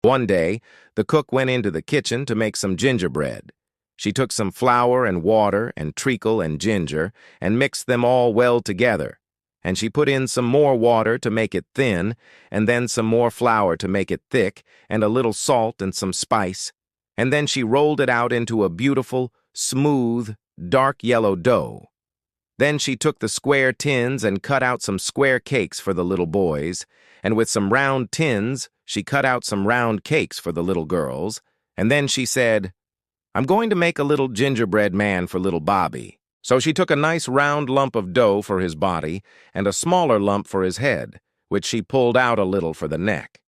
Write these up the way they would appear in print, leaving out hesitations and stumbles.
One day, the cook went into the kitchen to make some gingerbread. She took some flour and water and treacle and ginger and mixed them all well together. And she put in some more water to make it thin, and then some more flour to make it thick, and a little salt and some spice. And then she rolled it out into a beautiful, smooth, dark yellow dough. Then she took the square tins and cut out some square cakes for the little boys, and with some round tins, she cut out some round cakes for the little girls, and then she said, "I'm going to make a little gingerbread man for little Bobby." So she took a nice round lump of dough for his body and a smaller lump for his head, which she pulled out a little for the neck.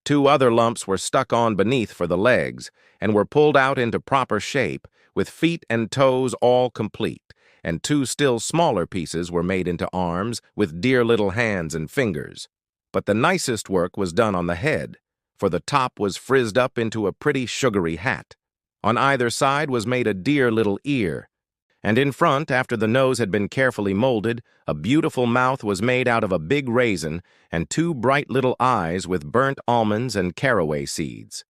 Two other lumps were stuck on beneath for the legs and were pulled out into proper shape, with feet and toes all complete, and two still smaller pieces were made into arms with dear little hands and fingers. But the nicest work was done on the head, for the top was frizzed up into a pretty sugary hat. On either side was made a dear little ear, and in front, after the nose had been carefully molded, a beautiful mouth was made out of a big raisin and two bright little eyes with burnt almonds and caraway seeds.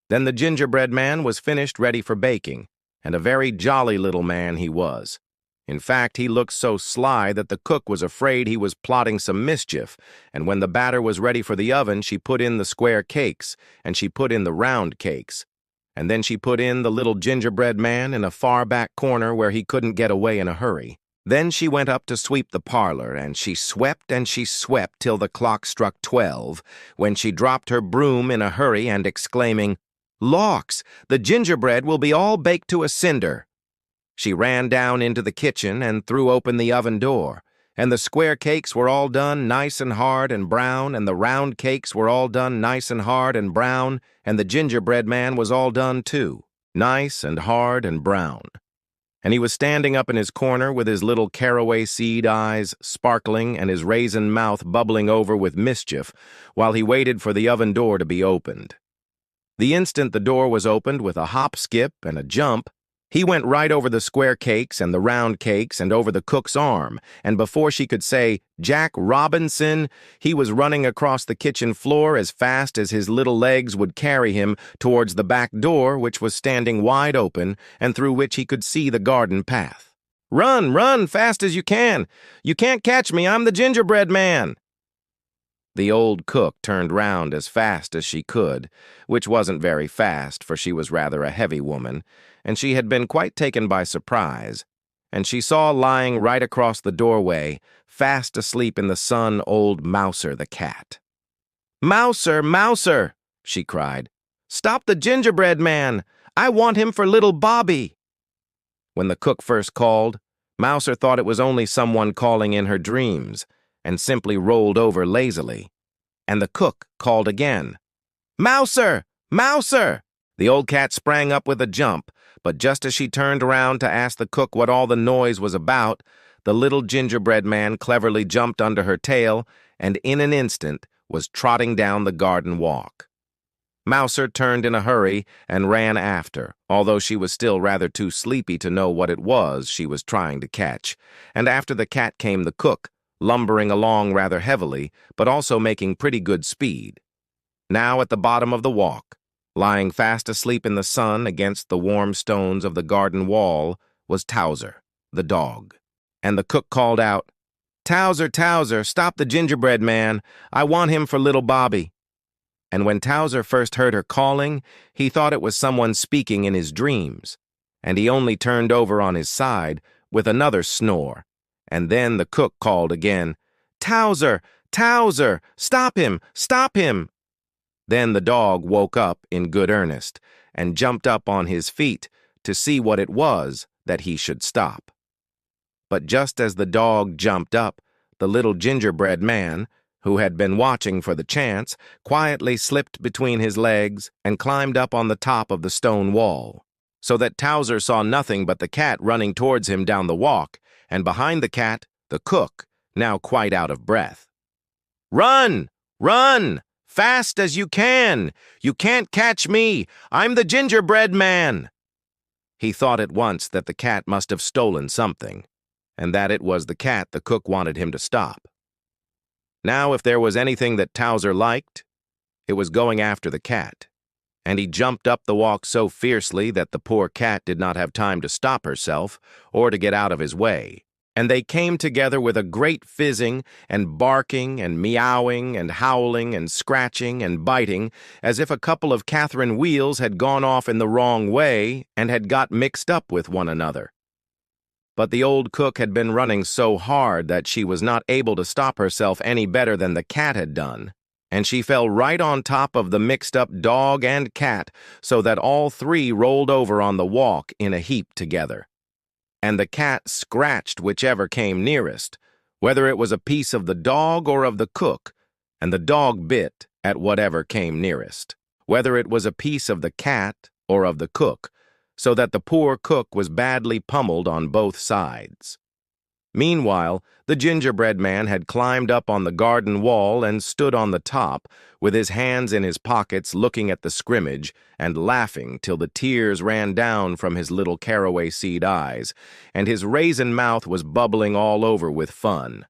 Then the gingerbread man was finished ready for baking, and a very jolly little man he was. In fact, he looked so sly that the cook was afraid he was plotting some mischief, and when the batter was ready for the oven, she put in the square cakes, and she put in the round cakes. And then she put in the little gingerbread man in a far back corner where he couldn't get away in a hurry. Then she went up to sweep the parlor, and she swept till the clock struck 12, when she dropped her broom in a hurry and exclaiming, "Lawks, the gingerbread will be all baked to a cinder." She ran down into the kitchen and threw open the oven door, and the square cakes were all done nice and hard and brown, and the round cakes were all done nice and hard and brown, and the gingerbread man was all done too, nice and hard and brown. And he was standing up in his corner with his little caraway-seed eyes sparkling and his raisin mouth bubbling over with mischief while he waited for the oven door to be opened. The instant the door was opened with a hop, skip, and a jump, he went right over the square cakes and the round cakes and over the cook's arm, and before she could say, "Jack Robinson," he was running across the kitchen floor as fast as his little legs would carry him towards the back door, which was standing wide open and through which he could see the garden path. "Run, run, fast as you can! You can't catch me, I'm the gingerbread man!" The old cook turned round as fast as she could, which wasn't very fast, for she was rather a heavy woman, and she had been quite taken by surprise, and she saw lying right across the doorway, fast asleep in the sun, old Mouser the cat. "Mouser, Mouser," she cried, "stop the gingerbread man! I want him for little Bobby!" When the cook first called, Mouser thought it was only someone calling in her dreams, and simply rolled over lazily. And the cook called again, "Mouser! Mouser!" The old cat sprang up with a jump, but just as she turned around to ask the cook what all the noise was about, the little gingerbread man cleverly jumped under her tail and in an instant was trotting down the garden walk. Mouser turned in a hurry and ran after, although she was still rather too sleepy to know what it was she was trying to catch, and after the cat came the cook, lumbering along rather heavily, but also making pretty good speed. Now at the bottom of the walk, lying fast asleep in the sun against the warm stones of the garden wall, was Towser, the dog. And the cook called out, "Towser, Towser, stop the gingerbread man. I want him for little Bobby." And when Towser first heard her calling, he thought it was someone speaking in his dreams, and he only turned over on his side with another snore. And then the cook called again, "Towser, Towser, stop him, stop him." Then the dog woke up in good earnest and jumped up on his feet to see what it was that he should stop. But just as the dog jumped up, the little gingerbread man, who had been watching for the chance, quietly slipped between his legs and climbed up on the top of the stone wall, so that Towser saw nothing but the cat running towards him down the walk, and behind the cat, the cook, now quite out of breath. "Run! Run! Fast as you can! You can't catch me! I'm the gingerbread man!" He thought at once that the cat must have stolen something, and that it was the cat the cook wanted him to stop. Now, if there was anything that Towser liked, It was going after the cat, and he jumped up the walk so fiercely that the poor cat did not have time to stop herself or to get out of his way. And they came together with a great fizzing and barking and meowing and howling and scratching and biting, as if a couple of Catherine wheels had gone off in the wrong way and had got mixed up with one another. But the old cook had been running so hard that she was not able to stop herself any better than the cat had done, and she fell right on top of the mixed-up dog and cat, so that all three rolled over on the walk in a heap together. And the cat scratched whichever came nearest, whether it was a piece of the dog or of the cook, and the dog bit at whatever came nearest, whether it was a piece of the cat or of the cook, so that the poor cook was badly pummeled on both sides. Meanwhile, the gingerbread man had climbed up on the garden wall and stood on the top, with his hands in his pockets looking at the scrimmage and laughing till the tears ran down from his little caraway-seed eyes, and his raisin mouth was bubbling all over with fun.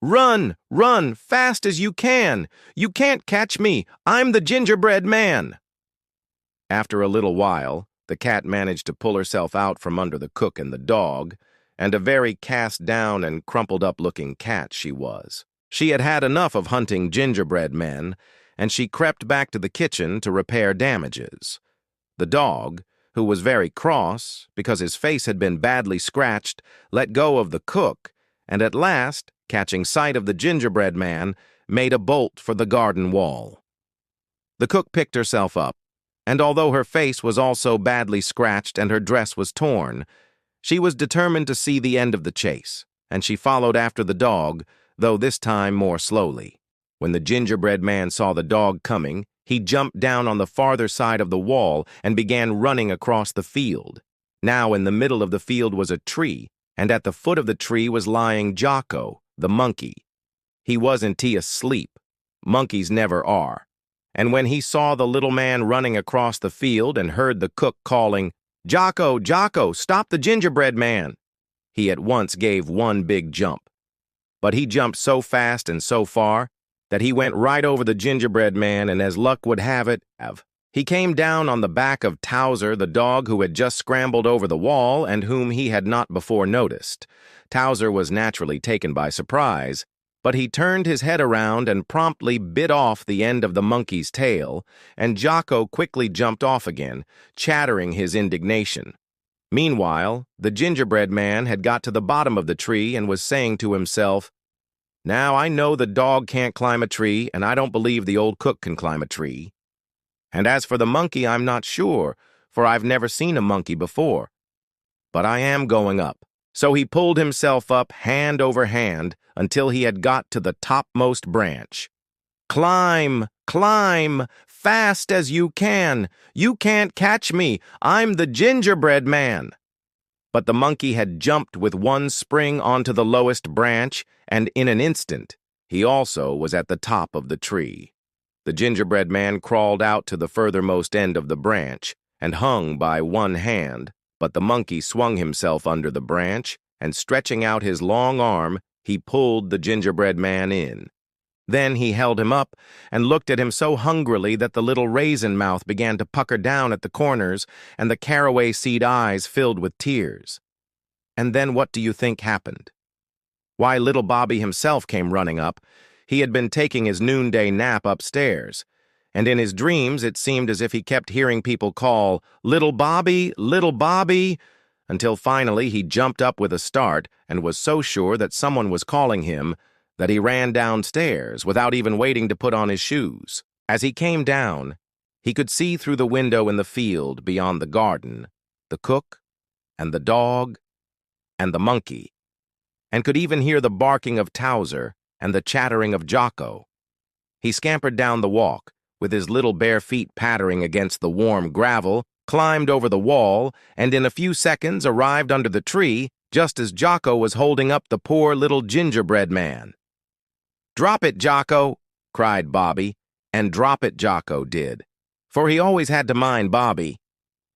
"Run, run, fast as you can! You can't catch me! I'm the gingerbread man!" After a little while, the cat managed to pull herself out from under the cook and the dog, and a very cast-down and crumpled-up-looking cat she was. She had had enough of hunting gingerbread men, and she crept back to the kitchen to repair damages. The dog, who was very cross because his face had been badly scratched, let go of the cook, and at last, catching sight of the gingerbread man, made a bolt for the garden wall. The cook picked herself up, and although her face was also badly scratched and her dress was torn, she was determined to see the end of the chase, and she followed after the dog, though this time more slowly. When the gingerbread man saw the dog coming, he jumped down on the farther side of the wall and began running across the field. Now in the middle of the field was a tree, and at the foot of the tree was lying Jocko, the monkey. He wasn't asleep. Monkeys never are. And when he saw the little man running across the field and heard the cook calling, "Jocko, Jocko, stop the gingerbread man," he at once gave one big jump. But he jumped so fast and so far that he went right over the gingerbread man, and as luck would have it, he came down on the back of Towser, the dog who had just scrambled over the wall and whom he had not before noticed. Towser was naturally taken by surprise, but he turned his head around and promptly bit off the end of the monkey's tail, and Jocko quickly jumped off again, chattering his indignation. Meanwhile, the gingerbread man had got to the bottom of the tree and was saying to himself, "Now I know the dog can't climb a tree, and I don't believe the old cook can climb a tree. And as for the monkey, I'm not sure, for I've never seen a monkey before. But I am going up." So he pulled himself up hand over hand until he had got to the topmost branch. "Climb, climb, fast as you can. You can't catch me. I'm the gingerbread man." But the monkey had jumped with one spring onto the lowest branch, and in an instant, he also was at the top of the tree. The gingerbread man crawled out to the furthermost end of the branch and hung by one hand, but the monkey swung himself under the branch, and stretching out his long arm, he pulled the gingerbread man in. Then he held him up and looked at him so hungrily that the little raisin mouth began to pucker down at the corners, and the caraway-seed eyes filled with tears. And then what do you think happened? Why, little Bobby himself came running up. He had been taking his noonday nap upstairs, and in his dreams it seemed as if he kept hearing people call, "Little Bobby, little Bobby," until finally he jumped up with a start and was so sure that someone was calling him that he ran downstairs without even waiting to put on his shoes. As he came down, he could see through the window in the field beyond the garden the cook and the dog and the monkey, and could even hear the barking of Towser and the chattering of Jocko. He scampered down the walk, with his little bare feet pattering against the warm gravel, climbed over the wall, and in a few seconds arrived under the tree, just as Jocko was holding up the poor little gingerbread man. "Drop it, Jocko!" cried Bobby, and drop it Jocko did, for he always had to mind Bobby.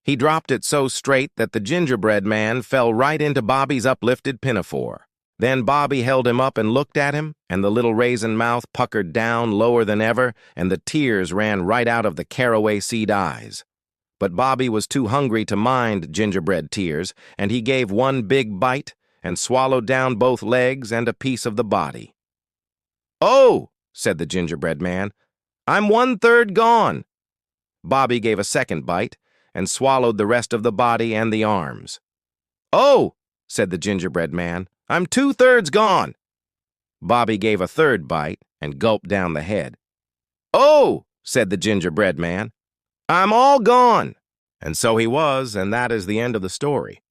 He dropped it so straight that the gingerbread man fell right into Bobby's uplifted pinafore. Then Bobby held him up and looked at him, and the little raisin mouth puckered down lower than ever, and the tears ran right out of the caraway-seed eyes. But Bobby was too hungry to mind gingerbread tears, and he gave one big bite and swallowed down both legs and a piece of the body. "Oh," said the gingerbread man, "I'm 1/3 gone." Bobby gave a second bite and swallowed the rest of the body and the arms. "Oh," said the gingerbread man, "I'm 2/3 gone." Bobby gave a third bite and gulped down the head. "Oh," said the gingerbread man, "I'm all gone." And so he was, and that is the end of the story.